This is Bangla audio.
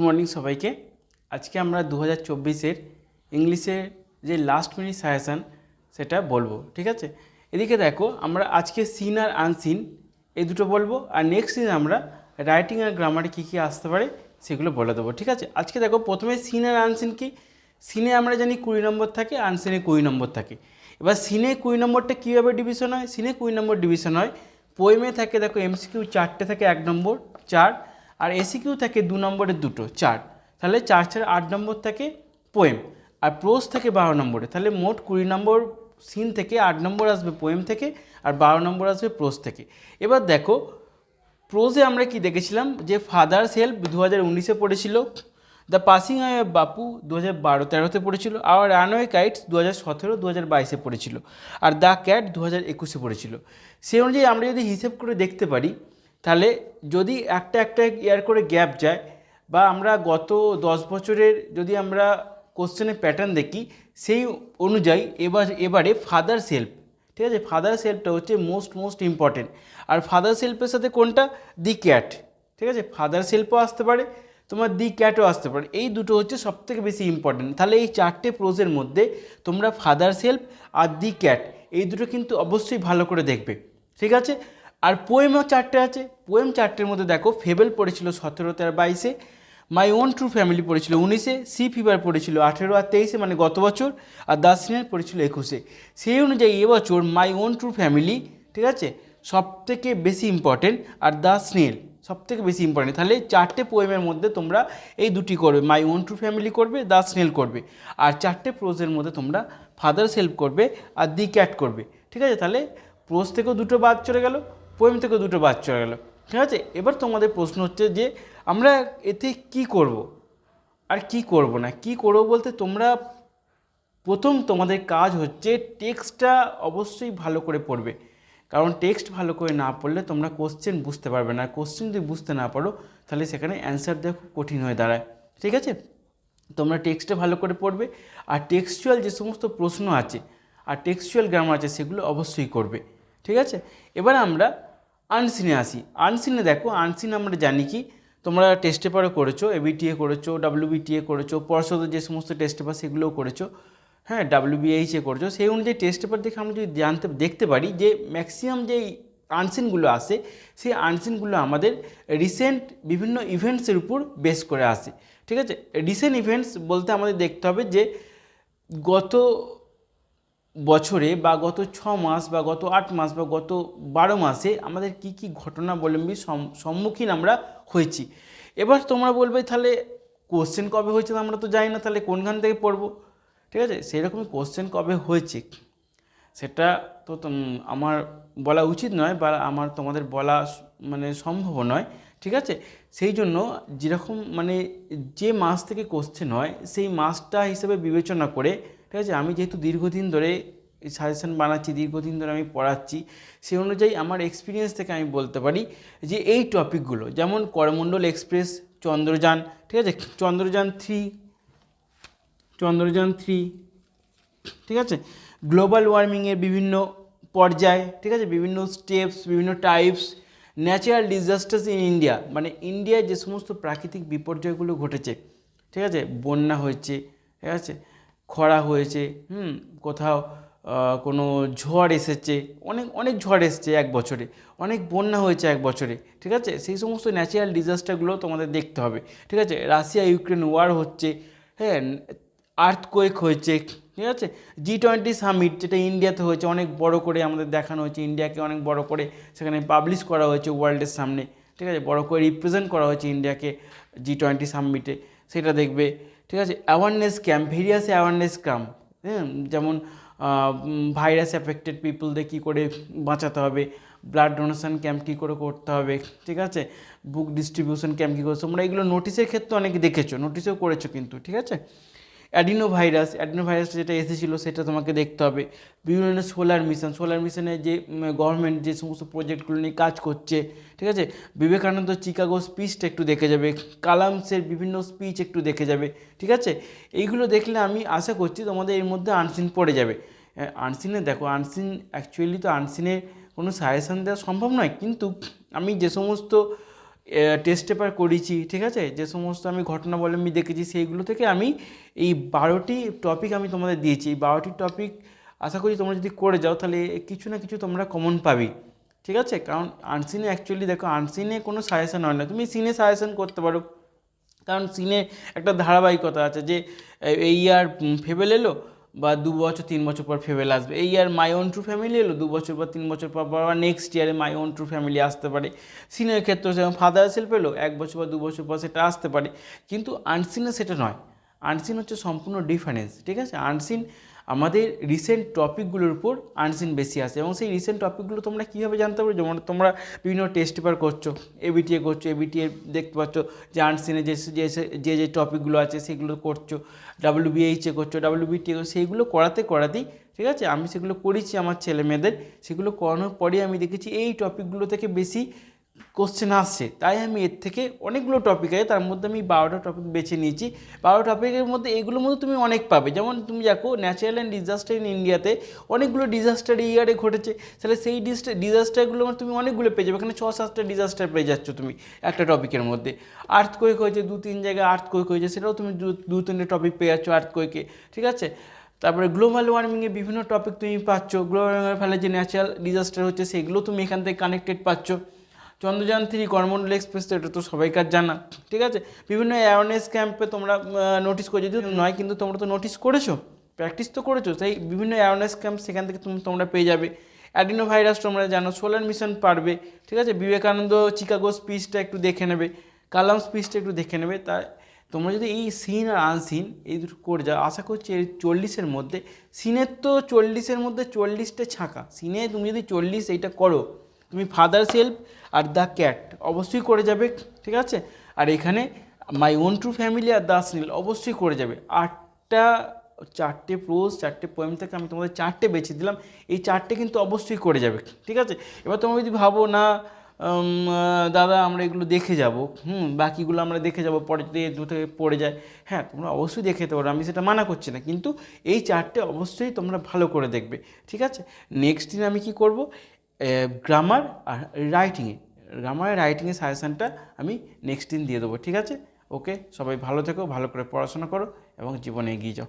মর্নিং সবাইকে। আজকে আমরা 2024-এর ইংলিশের যে লাস্ট মিনিট সাজেশান সেটা বলবো, ঠিক আছে। এদিকে দেখো, আমরা আজকে সিন আর আনসিন এই দুটো বলবো, আর নেক্সট দিন আমরা রাইটিং আর গ্রামারে কী কী আসতে পারে সেগুলো বলে দেবো, ঠিক আছে। আজকে দেখো, প্রথমে সিন আর আনসিন কি। সিনে আমরা জানি 20 নম্বর থাকে, আনসিনে 20 নম্বর থাকে। এবার সিনে 20 নম্বরটা কীভাবে ডিভিশন হয়? সিনে 20 নম্বর ডিভিশন হয়, পোয়েমে থাকে দেখো এমসিকিউ 4টে থাকে, 1 নম্বর 4, আর এসিকিউ থাকে 2 নম্বরের 2টো 4, তাহলে 4 4 8 নম্বর থাকে পোয়েম, আর প্রোজ থাকে 12 নম্বরে। তাহলে মোট 20 নম্বর সিন থেকে 8 নম্বর আসবে পোয়েম থেকে, আর 12 নম্বর আসবে প্রোজ থেকে। এবার দেখো, প্রোজে আমরা কি দেখেছিলাম যে ফাদার্স হেল্প 2019-এ পড়েছিল, দ্য পাসিং অ্যাওয়ে বাপু 2012-13-তে পড়েছিল, আর রানওয়ে কাইটস 2017-2022-এ পড়েছিল, আর দ্য ক্যাট 2021-এ পড়েছিল। সেই অনুযায়ী আমরা যদি হিসেব করে দেখতে পারি, তাহলে যদি একটা ইয়ার করে গ্যাপ যায়, বা আমরা গত 10 বছরের যদি আমরা কোশ্চেনের প্যাটার্ন দেখি, সেই অনুযায়ী এবারে ফাদার্স হেল্প, ঠিক আছে, ফাদার্স হেল্পটা হচ্ছে মোস্ট ইম্পর্টেন্ট। আর ফাদার্স হেল্পের সাথে কোনটা? দি ক্যাট, ঠিক আছে। ফাদার্স হেল্পও আসতে পারে, তোমার দি ক্যাটও আসতে পারে, এই দুটো হচ্ছে সবথেকে বেশি ইম্পর্টেন্ট। তাহলে এই 4টে প্রোজের মধ্যে তোমরা ফাদার্স হেল্প আর দি ক্যাট এই দুটো কিন্তু অবশ্যই ভালো করে দেখবে, ঠিক আছে। আর পোয়েমও 4টে আছে। পোয়েম 4টের মধ্যে দেখো, ফেবেল পড়েছিল 17-তে আর 22-এ, মাই ওন ট্রু ফ্যামিলি পড়েছিল 19-এ, সি ফিভার পড়েছিল 18 আর 23-এ মানে গত বছর, আর দ্য স্নেল পড়েছিল 21-এ। সেই অনুযায়ী এবছর মাই ওন ট্রু ফ্যামিলি, ঠিক আছে, সবথেকে বেশি ইম্পর্টেন্ট, আর দ্য স্নেল সবথেকে বেশি ইম্পর্টেন্ট। তাহলে 4টে পোয়েমের মধ্যে তোমরা এই দুটি করবে, মাই ওন ট্রু ফ্যামিলি করবে, দ্য স্নেল করবে, আর 4টে প্রোজের মধ্যে তোমরা ফাদার্স হেল্প করবে আর দি ক্যাট করবে, ঠিক আছে। তাহলে প্রোজ থেকেও দুটো বাদ চলে গেল, পোয়েম থেকেও দুটো বাদ চলে গেল, ঠিক আছে। এবার তোমাদের প্রশ্ন হচ্ছে যে আমরা এতে কি করব আর কি করব না। কি করব বলতে, তোমরা প্রথম তোমাদের কাজ হচ্ছে টেক্সটটা অবশ্যই ভালো করে পড়বে, কারণ টেক্সট ভালো করে না পড়লে তোমরা কোশ্চেন বুঝতে পারবে না। কোশ্চেন যদি বুঝতে না পারো, তাহলে সেখানে অ্যান্সার দেওয়া খুব কঠিন হয়ে দাঁড়ায়, ঠিক আছে। তোমরা টেক্সটে ভালো করে পড়বে, আর টেক্সচুয়াল যে সমস্ত প্রশ্ন আছে আর টেক্সচুয়াল গ্রামার আছে সেগুলো অবশ্যই করবে, ঠিক আছে। এবার আমরা আনসিনে আসি। আনসিনে দেখো, আনসিন আমরা জানি কি, তোমরা টেস্ট পেপারও করেছো, এবিটিএ করেছো, ডাব্লিউবিটিএ করেছো, পর্ষদের যে সমস্ত টেস্ট পেপার সেগুলোও করেছো, হ্যাঁ, ডাব্লিউবিএইচে করেছো। সেই অনুযায়ী টেস্ট পেপার দেখে আমরা যদি দেখতে পারি যে ম্যাক্সিমাম যেই আনসিনগুলো আসে, সেই আনসিনগুলো আমাদের রিসেন্ট বিভিন্ন ইভেন্টসের উপর বেস করে আসে, ঠিক আছে। রিসেন্ট ইভেন্টস বলতে আমাদের দেখতে হবে যে গত বছরে বা গত 6 মাস বা গত 8 মাস বা গত 12 মাসে আমাদের কি কি ঘটনাবলম্বী সম্মুখীন আমরা হয়েছি। এবার তোমরা বলবে তাহলে কোশ্চেন কবে হয়েছে আমরা তো জানি না, তাহলে কোনখান থেকে পড়বো, ঠিক আছে। সেরকমই কোশ্চেন কবে হয়েছে সেটা তো আমার বলা উচিত নয়, বা আমার তোমাদের বলা মানে সম্ভব নয়, ঠিক আছে। সেই জন্য যেরকম মানে যে মাস থেকে কোশ্চেন হয় সেই মাসটা হিসেবে বিবেচনা করে, ঠিক আছে, আমি যেহেতু দীর্ঘদিন ধরে সাজেশন বানাচ্ছি, দীর্ঘদিন ধরে আমি পড়াচ্ছি, সেই অনুযায়ী আমার এক্সপিরিয়েন্স থেকে আমি বলতে পারি যে এই টপিকগুলো, যেমন করমণ্ডল এক্সপ্রেস, চন্দ্রযান, ঠিক আছে, চন্দ্রযান 3, ঠিক আছে, গ্লোবাল ওয়ার্মিংয়ের বিভিন্ন পর্যায়, ঠিক আছে, বিভিন্ন স্টেপস, বিভিন্ন types, natural disasters in India, মানে ইন্ডিয়ায় যে সমস্ত প্রাকৃতিক বিপর্যয়গুলো ঘটেছে, ঠিক আছে, বন্যা হয়েছে, ঠিক আছে, খরা হয়েছে, কোথাও কোনো ঝড় এসেছে, অনেক ঝড় এসেছে এক বছরে, অনেক বন্যা হয়েছে এক বছরে, ঠিক আছে, সেই সমস্ত ন্যাচারাল ডিজাস্টারগুলো তোমাদের দেখতে হবে, ঠিক আছে। রাশিয়া ইউক্রেন ওয়ার হচ্ছে, হ্যাঁ, আর্থকোয়েক হয়েছে, ঠিক আছে। G20 সামিট যেটা ইন্ডিয়াতে হয়েছে, অনেক বড় করে আমাদের দেখানো হয়েছে, ইন্ডিয়াকে অনেক বড় করে সেখানে পাবলিশ করা হয়েছে ওয়ার্ল্ডের সামনে, ঠিক আছে, বড় করে রিপ্রেজেন্ট করা হয়েছে ইন্ডিয়াকে G20 সামিটে, সেটা দেখবে, ঠিক আছে। Awareness camp, various awareness camp, হ্যাঁ, যেমন ভাইরাস অ্যাফেক্টেড পিপলদের কী করে বাঁচাতে হবে, ব্লাড ডোনেশন ক্যাম্প কী করে করতে হবে, ঠিক আছে, বুক ডিস্ট্রিবিউশন ক্যাম্প কী করে, তোমরা এগুলো নোটিশের ক্ষেত্রে অনেকে দেখেছো, নোটিশেও করেছো কিন্তু, ঠিক আছে। অ্যাডিনো ভাইরাস যেটা এসেছিলো সেটা তোমাকে দেখতে হবে। বিভিন্ন সোলার মিশনে যে গভর্নমেন্ট যে সমস্ত প্রজেক্টগুলো নিয়ে কাজ করছে, ঠিক আছে, বিবেকানন্দ চিকাগো স্পিচটা একটু দেখে যাবে, কালামসের বিভিন্ন স্পিচ একটু দেখে যাবে, ঠিক আছে। এইগুলো দেখলে আমি আশা করছি তোমাদের এর মধ্যে আনসিন পড়ে যাবে। আনসিনে দেখো, আনসিন অ্যাকচুয়ালি তো আনসিনের কোনো সাজেশান দেওয়া সম্ভব নয়, কিন্তু আমি যে সমস্ত টেস্ট পেপার করেছি, ঠিক আছে, যে সমস্ত আমি ঘটনা বলে আমি দেখেছি সেইগুলো থেকে আমি এই 12টি টপিক আমি তোমাদের দিয়েছি। এই 12টি টপিক আশা করি তোমরা যদি করে যাও তাহলে কিছু না কিছু তোমরা কমন পাবি, ঠিক আছে। কারণ আনসিনে অ্যাকচুয়ালি দেখো, আনসিনে কোনো সাজেশন হয় না, তুমি সিনে সাজেশন করতে পারো। কারণ সিনে একটা ধারাবাহিকতা আছে যে এই ইয়ার ফেবেল এলো বা 2 বছর 3 বছর পর ফেবেল আসবে, এই ইয়ার মাই ওন ট্রু ফ্যামিলি এলো 2 বছর পর 3 বছর পর আবার নেক্সট ইয়ারে মাই ওন ট্রু ফ্যামিলি আসতে পারে। সিনের ক্ষেত্রে যেমন ফাদার সেলফ এলো 1 বছর বা 2 বছর পর সেটা আসতে পারে, কিন্তু আনসিনে সেটা নয়। আনসিন হচ্ছে সম্পূর্ণ ডিফারেন্স, ঠিক আছে। আনসিন আমাদের রিসেন্ট টপিকগুলোর উপর আনসিন বেশি আসে, এবং সেই রিসেন্ট টপিকগুলো তোমরা কীভাবে জানতে পারো, যেমন তোমরা বিভিন্ন টেস্ট পেপার করছো, এবিটিএ করছো, এবিটিএ দেখতে পাচ্ছ যে আনসিনে যে যে টপিকগুলো আছে সেগুলো করছো, ডাব্লিউবিএইচে করছো, ডাব্লিউবিটিএ করছো, সেইগুলো করাতেই, ঠিক আছে, আমি সেগুলো করেছি আমার ছেলে মেয়েদের। সেগুলো করানোর পরে আমি দেখেছি এই টপিকগুলো থেকে বেশি কোশ্চেন আসছে, তাই আমি এর থেকে অনেকগুলো টপিক আছে, তার মধ্যে আমি 12টা টপিক বেছে নিয়েছি। 12 টপিকের মধ্যে এইগুলোর মধ্যে তুমি অনেক পাবে, যেমন তুমি দেখো ন্যাচারাল অ্যান্ড ডিজাস্টার ইন ইন্ডিয়াতে অনেকগুলো ডিজাস্টার এই ইয়ারে ঘটেছে, তাহলে সেই ডিজাস্টারগুলো তুমি অনেকগুলো পেয়ে যাবে, এখানে 6-7টা ডিজাস্টার পেয়ে যাচ্ছ তুমি একটা টপিকের মধ্যে। আর্থকোয়েক হয়েছে 2-3 জায়গায়, আর্থকোয়েক হয়েছে সেটাও তুমি 2-3টে টপিক পেয়ে যাচ্ছ আর্থকোয়েকে, ঠিক আছে। তারপরে গ্লোবাল ওয়ার্মিংয়ে বিভিন্ন টপিক তুমি পাচ্ছ, গ্লোবাল ওয়ার্মিংয়ের ফলে যে ন্যাচারাল ডিজাস্টার হচ্ছে সেগুলো তুমি এখান থেকে কানেক্টেড পাচ্ছ। চন্দ্রযান 3 করমণ্ডল এক্সপ্রেস, তো এটা তো সবাইকার জানা, ঠিক আছে। বিভিন্ন অ্যাওয়ারনেস ক্যাম্পে তোমরা নোটিস করে, যদিও নয় কিন্তু তোমরা তো নোটিস করেছো, প্র্যাকটিস তো করেছো, তাই বিভিন্ন অ্যাওয়ারনেস ক্যাম্প সেখান থেকে তোমরা পেয়ে যাবে। অ্যাডিনো ভাইরাস তোমরা জানো, সোলার মিশন পারবে, ঠিক আছে। বিবেকানন্দ চিকাগো স্পিচটা একটু দেখে নেবে, কালাম স্পিচটা একটু দেখে নেবে। তাই তোমরা যদি এই সিন আর আনসিন এই দুটো করে যাও, আশা করছি এই 40-এর মধ্যে, সিনের তো 40-এর মধ্যে 40টা ছাঁকা, সিনে তুমি যদি 40 এইটা করো, তুমি father self are the cat অবশ্যই করে যাবে, ঠিক আছে। আর এখানে my own true family are the snail অবশ্যই করে যাবে। 4টে প্রোজ 4টে পোয়েম থেকে আমি তোমাদের 4টে বেছে দিলাম, এই 4টে কিন্তু অবশ্যই করে যাবে, ঠিক আছে। এবার তোমরা যদি ভাবো না দাদা আমরা এগুলো দেখে যাব, বাকিগুলো আমরা দেখে যাব পরে যদি এই দুটো পড়ে যায়, হ্যাঁ তোমরা অবশ্যই দেখে যেতে পারো, আমি সেটা মানা করছি না, কিন্তু এই 4টে অবশ্যই তোমরা ভালো করে দেখবে, ঠিক আছে। নেক্সট দিন আমি কি করব, গ্রামার আর রাইটিংয়ের সাজেশানটা আমি নেক্সট দিন দিয়ে দেবো, ঠিক আছে। ওকে, সবাই ভালো থেকো, ভালো করে পড়াশোনা করো এবং জীবনে এগিয়ে যাও।